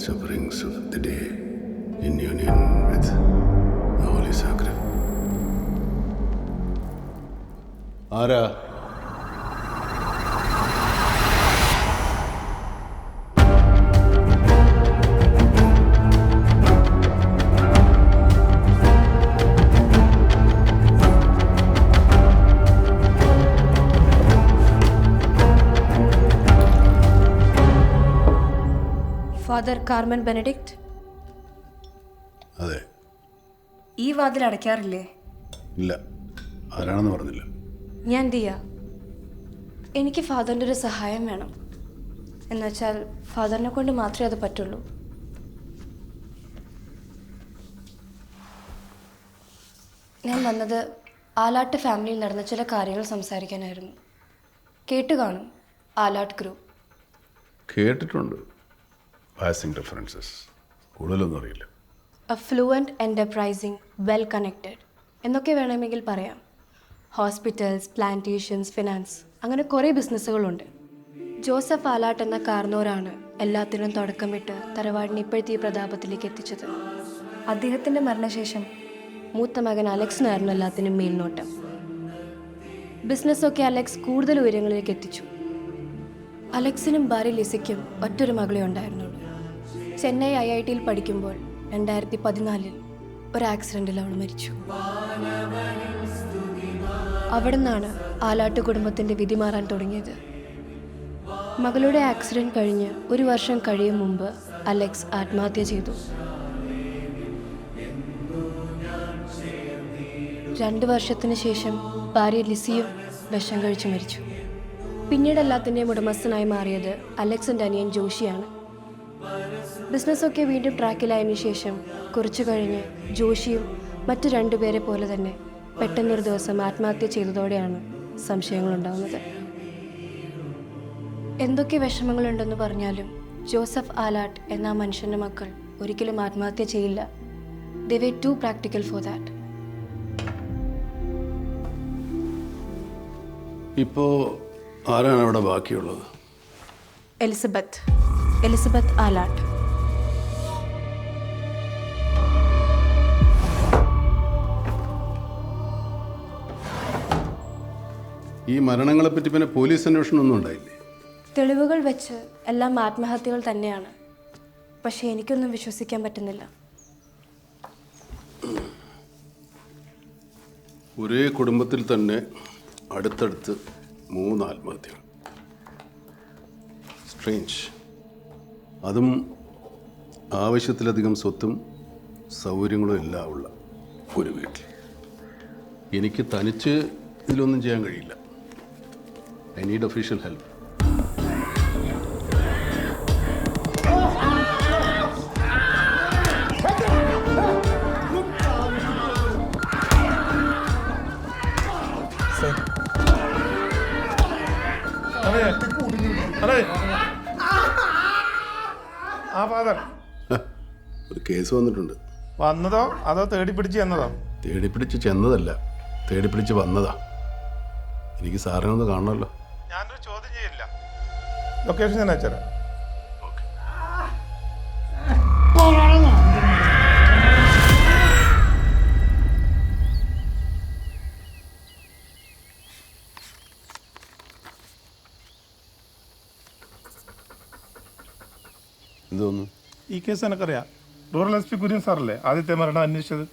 Sufferings of the day in union with the Holy Sacrament. ആരാ? Father Carmen Benedict. അതെ. ഈ വാതിൽ അടയ്ക്കാറില്ലേ? ഇല്ല. ആരാണെന്ന് പറഞ്ഞില്ല. ഞാൻ ദിയ. എനിക്ക് ഫാദറിൻ്റെ ഒരു സഹായം വേണം. എന്നുവെച്ചാൽ ഫാദറിനെ കൊണ്ട് മാത്രമേ അത് പറ്റുള്ളൂ. ഞാൻ വന്നത് ആലാട്ട് ഫാമിലിയിൽ നടന്ന ചില കാര്യങ്ങൾ സംസാരിക്കാനായിരുന്നു. കേട്ട് കാണും ആലാട്ട് ഗ്രൂപ്പ്. കേട്ടിട്ടുണ്ട്. Passing references. കൂടുതലൊന്നും അറിയില്ല. ഫ്ലുവൻറ്റ്, എൻ്റർപ്രൈസിങ്, വെൽ കണക്റ്റഡ് എന്നൊക്കെ വേണമെങ്കിൽ പറയാം. ഹോസ്പിറ്റൽസ്, പ്ലാന്റേഷൻസ്, ഫിനാൻസ്, അങ്ങനെ കുറേ ബിസിനസ്സുകളുണ്ട്. ജോസഫ് ആലാട്ട് എന്ന കാർന്നോരാണ് എല്ലാത്തിനും തുടക്കമിട്ട് തറവാടിനെ ഇപ്പോഴത്തെ ഈ പ്രതാപത്തിലേക്ക് എത്തിച്ചത്. അദ്ദേഹത്തിൻ്റെ മരണശേഷം മൂത്ത മകൻ അലക്സിനായിരുന്നു എല്ലാത്തിനും മേൽനോട്ടം. ബിസിനസ്സൊക്കെ അലക്സ് കൂടുതൽ ഉയരങ്ങളിലേക്ക് എത്തിച്ചു. അലക്സിനും ഭാര്യ ലിസയ്ക്കും ഒറ്റൊരു മകളെ ഉണ്ടായിരുന്നുള്ളൂ. ചെന്നൈ IITയിൽ പഠിക്കുമ്പോൾ 2014 ഒരു ആക്സിഡൻറ്റിൽ അവൾ മരിച്ചു. അവിടെ നിന്നാണ് ആലാട്ട് കുടുംബത്തിൻ്റെ വിധി മാറാൻ തുടങ്ങിയത്. മകളുടെ ആക്സിഡൻറ്റ് കഴിഞ്ഞ് 1 വർഷം കഴിയും മുമ്പ് അലക്സ് ആത്മഹത്യ ചെയ്തു. 2 വർഷത്തിന് ശേഷം ഭാര്യ ലിസിയും വിഷം കഴിച്ച് മരിച്ചു. പിന്നീട് എല്ലാത്തിൻ്റെയും ഉടമസ്ഥനായി മാറിയത് അലക്സിൻ്റെ അനിയൻ ജോഷിയാണ്. ബിസിനസ്സൊക്കെ വീണ്ടും ട്രാക്കിലായതിനു ശേഷം കുറച്ചു കഴിഞ്ഞ് ജോഷിയും മറ്റു 2 പേരെ പോലെ തന്നെ പെട്ടെന്നൊരു ദിവസം ആത്മഹത്യ ചെയ്തതോടെയാണ് സംശയങ്ങളുണ്ടാകുന്നത്. എന്തൊക്കെ വിഷമങ്ങളുണ്ടെന്ന് പറഞ്ഞാലും ജോസഫ് ആലാട്ട് എന്ന മനുഷ്യൻ്റെ മക്കൾ ഒരിക്കലും ആത്മഹത്യ ചെയ്യില്ല. They were too practical for that. ഇപ്പോൾ ആരാണ് അവിടെ ബാക്കിയുള്ളത്? എലിസബത്ത് ആലാട്ട്. ഈ മരണങ്ങളെപ്പറ്റി പിന്നെ പോലീസ് അന്വേഷണം ഒന്നും ഉണ്ടായില്ലേ? തെളിവുകൾ വെച്ച് എല്ലാം ആത്മഹത്യകൾ തന്നെയാണ്. പക്ഷേ എനിക്കൊന്നും വിശ്വസിക്കാൻ പറ്റുന്നില്ല. ഒരേ കുടുംബത്തിൽ തന്നെ അടുത്തടുത്ത് 3 ആത്മഹത്യകൾ. സ്ട്രേഞ്ച്. അതും ആവശ്യത്തിലധികം സ്വത്തും സൗകര്യങ്ങളും എല്ലാം ഉള്ള ഒരു വീട്ടിൽ. എനിക്ക് തനിച്ച് ഇതിലൊന്നും ചെയ്യാൻ കഴിയില്ല. I need official help. ഒരു കേസ് വന്നിട്ടുണ്ട്. വന്നതോ അതോ തേടിപ്പിടിച്ച് ചെന്നതോ? തേടിപ്പിടിച്ച് ചെന്നതല്ല, തേടിപ്പിടിച്ച് വന്നതാ. എനിക്ക് സാറിനെ ഒന്ന് കാണണമല്ലോ. ഞാനൊരു ചോദ്യം ചെയ്യില്ല. ലൊക്കേഷൻ ഞാൻ അയച്ചുതരാം. എന്തോന്നു? ഈ കേസ് എനിക്കറിയാം. റൂറൽ SP കുര്യൻ സാറല്ലേ ആദ്യത്തെ മരണം അന്വേഷിച്ചത്?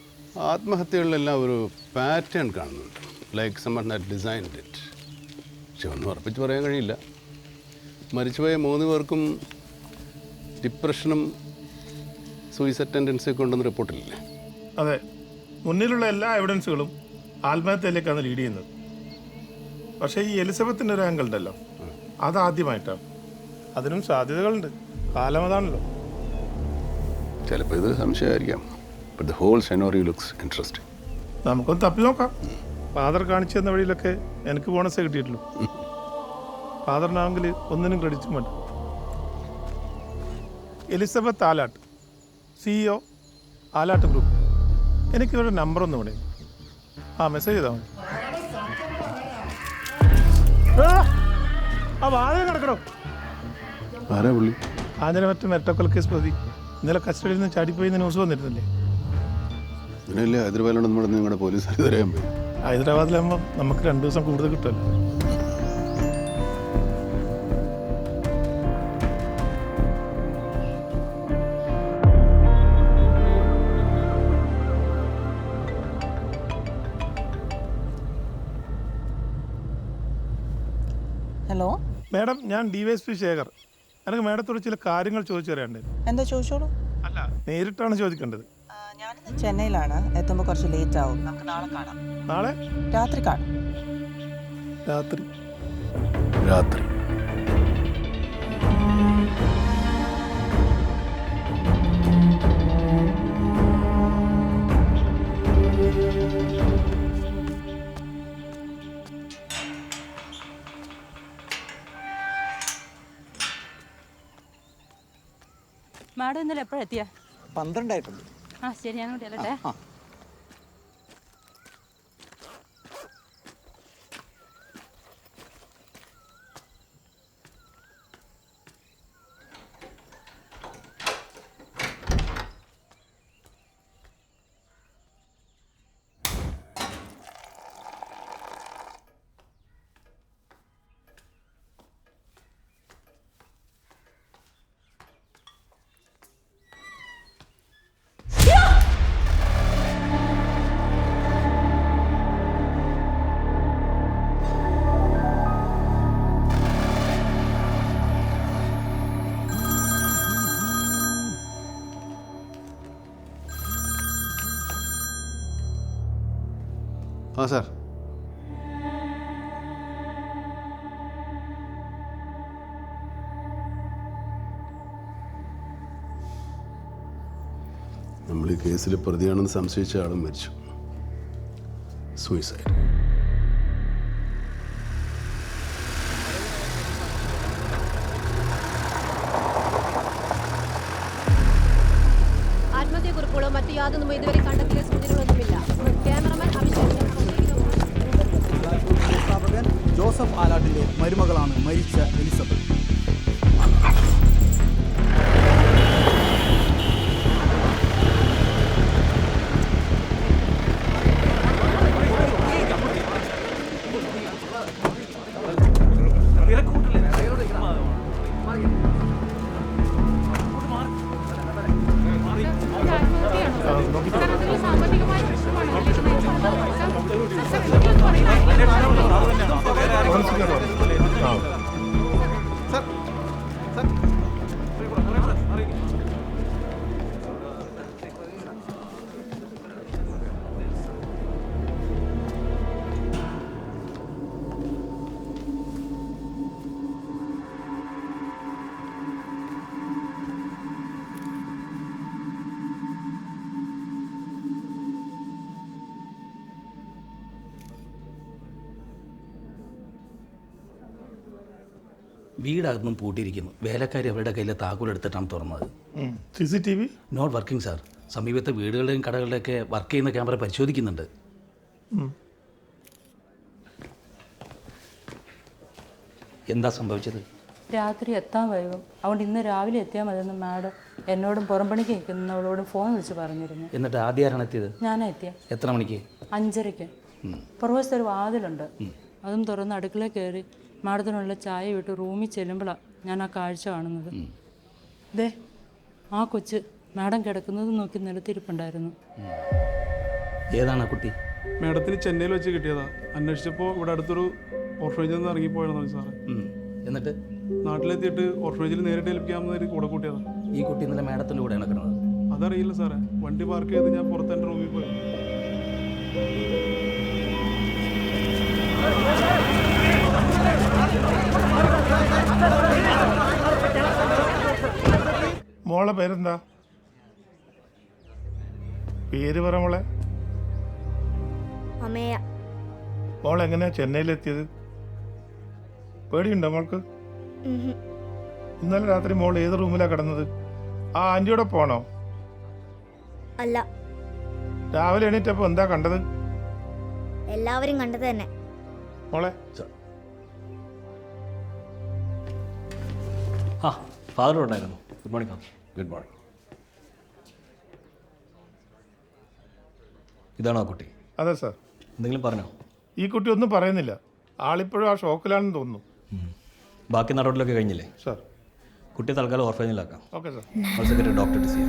ആത്മഹത്യകളിലെല്ലാം ഒരു പാറ്റേൺ കാണുന്നുണ്ട്. Like someone had designed it. പക്ഷെ ഒന്നും ഉറപ്പിച്ച് പറയാൻ കഴിയില്ല. മരിച്ചുപോയ 3 പേർക്കും ഡിപ്രഷനും സൂയിസൈഡ് ടെൻഡൻസിയൊക്കെ ഉണ്ടെന്ന് റിപ്പോർട്ടില്ലേ? അതെ. മുന്നിലുള്ള എല്ലാ എവിഡൻസുകളും ആത്മഹത്യയിലേക്കാണ് ലീഡ് ചെയ്യുന്നത്. പക്ഷേ ഈ എലിസബത്തിൻ്റെ ഒരു ആംഗിൾ ഉണ്ടല്ലോ, അതാദ്യമായിട്ടാണ്. അതിനും സാധ്യതകളുണ്ട്. കാലം അതാണല്ലോ. ചിലപ്പോൾ ഇത് സംശയമായിരിക്കാം. But the whole scenario looks interesting. നമുക്കൊന്ന് തപ്പി നോക്കാം. ഫാദർ കാണിച്ചു തന്ന വഴിയിലൊക്കെ എനിക്ക് ബോണസേ കിട്ടിയിട്ടുള്ളൂ. ഫാദറിനാണെങ്കിൽ ഒന്നിനും ക്രെഡിറ്റും വേണ്ട. Elizabeth Alat, CEO Alat group. എനിക്കിവരുടെ നമ്പറൊന്നും ഇവിടെ. മെസ്സേജ് ചെയ്താൽ മതി. ആ വാതിൽ കിടക്കണോ? ആരാ പുള്ളി? ആഞ്ഞനമറ്റ മെറ്റക്കൊൽ കേസ് പ്രതി ഇന്നലെ കസ്റ്റഡിയിൽ നിന്ന് ചാടിപ്പോയി ന്യൂസ് വന്നിരുന്നില്ലേ? ഇതിനല്ലേ ഹൈദരാബാദിലോട് നമ്മുടെ നിങ്ങളുടെ പോലീസ് തരാൻ പോയി. ഹൈദരാബാദിലാകുമ്പോൾ നമുക്ക് 2 ദിവസം കൂടുതൽ കിട്ടുമല്ലോ. ഹലോ മാഡം, ഞാൻ DYSP ശേഖർ. എനിക്ക് മാഡത്തോട് ചില കാര്യങ്ങൾ ചോദിച്ചു തരാനുണ്ട്. എന്താ ചോദിച്ചോളൂ. അല്ല, നേരിട്ടാണ് ചോദിക്കേണ്ടത്. ഞാനിന്ന് ചെന്നൈയിലാണ്. എത്തുമ്പോൾ കുറച്ച് ലേറ്റ് ആവും. നമുക്ക് നാളെ കാണാം. നാളെ രാത്രി കാണാം. രാത്രി? മാഡം ഇന്നലെ എപ്പോഴെത്തിയ? 12 ആ ശരി, ഞാൻ കൂടി അല്ലട്ടെ. ആ സാർ, നമ്മൾ ഈ കേസിൽ പ്രതിയാണെന്ന് സംശയിച്ച ആളും മരിച്ചു. സൂയിസൈഡ്. ആത്മഹത്യക്കുറിപ്പുകളോ മറ്റു യാതൊന്നും ഇതുവരെ കണ്ടെത്തിയ സൂചനകളൊന്നുമില്ല. ക്യാമറമാൻ സ്ഥാപകൻ ജോസഫ് ആലാട്ടിന്റെ മരുമകളാണ് മരിച്ച എലിസബത്ത്. വീടകത്തും പൂട്ടിയിരിക്കുന്നു. വേലക്കാരി അവരുടെ കയ്യിൽ താക്കോലെടുത്തിട്ടാണ് തുറന്നത്. CCTV not working sir. സമീപത്തെ വീടുകളുടെയും കടകളുടെയൊക്കെ വർക്ക് ചെയ്യുന്ന ക്യാമറ പരിശോധിക്കുന്നുണ്ട്. എന്താ സംഭവിച്ചത്? രാത്രി എത്താൻ വൈകും, അതുകൊണ്ട് ഇന്ന് രാവിലെ എത്തിയാൽ മതിയെന്ന് മാഡം എന്നോടും പുറംപണിക്ക് നിൽക്കുന്നവളോടും ഫോൺ വിളിച്ച് പറഞ്ഞിരുന്നു. എന്നിട്ട് ആദ്യമാരാണ് എത്തിയത്? ഞാനാ എത്തിയ. എത്ര മണിക്ക്? 5:30. പുറവശത്ത് ഒരു വാതിലുണ്ട്, അതും തുറന്ന് അടുക്കളയിൽ കയറി മാഡത്തിനുള്ള ചായ വിട്ട് റൂമിൽ ചെല്ലുമ്പോഴാണ് ഞാൻ ആ കാഴ്ച കാണുന്നത്. ദേ ആ കൊച്ച് മാഡം കിടക്കുന്നത് നോക്കി നിലത്തിരിപ്പുണ്ടായിരുന്നു. ഏതാണ് ആ കുട്ടി? മാഡത്തിന് ചെന്നൈയിൽ വെച്ച് കിട്ടിയതാ. അന്വേഷിച്ചപ്പോൾ ഇവിടെ അടുത്തൊരു ഓർഫനേജിൽ നിന്ന് ഇറങ്ങിപ്പോയതാണ് സാറേ. എന്നിട്ട് നാട്ടിലെത്തിയിട്ട് ഓർഫനേജിൽ നേരിട്ട് ഏൽപ്പിക്കാമെന്ന് കൂടെ കൂട്ടിയതാ. ഈ കുട്ടി ഇന്നലെ മാഡത്തിൻ്റെ കൂടെ കിടന്നത്? അതറിയില്ല സാറേ. വണ്ടി പാർക്ക് ചെയ്ത് ഞാൻ പുറത്തെ റൂമിൽ പോയി. മോളെ പേരെന്താ? പേര് പറ മോളെ. അമേയ. മോൾ എങ്ങനെയാ ചെന്നൈയിലെത്തിയത്? പേടിയുണ്ടോ മോൾക്ക്? ഇന്നലെ രാത്രി മോൾ ഏത് റൂമിലാ കിടന്നത്? ആ ആന്റിയോടെ പോണോ? അല്ല, രാവിലെ എണീറ്റപ്പോ എന്താ കണ്ടത്? എല്ലാവരും കണ്ടത് തന്നെ. മോളെ ആ ഫാദർ ഉണ്ടായിരുന്നു. Good morning father. Good morning. ഇതാണോ ആ കുട്ടി? അതെ സാർ. എന്തെങ്കിലും പറഞ്ഞോ? ഈ കുട്ടി ഒന്നും പറയുന്നില്ല. ആളിപ്പോഴും ആ ഷോക്കിലാണെന്ന് തോന്നുന്നു. ബാക്കി നടപടികളൊക്കെ കഴിഞ്ഞില്ലേ? സാർ. കുട്ടിയെ തൽക്കാലം ഓർഫനേജിലാക്കാം. Okay sir. Secretary doctor to C.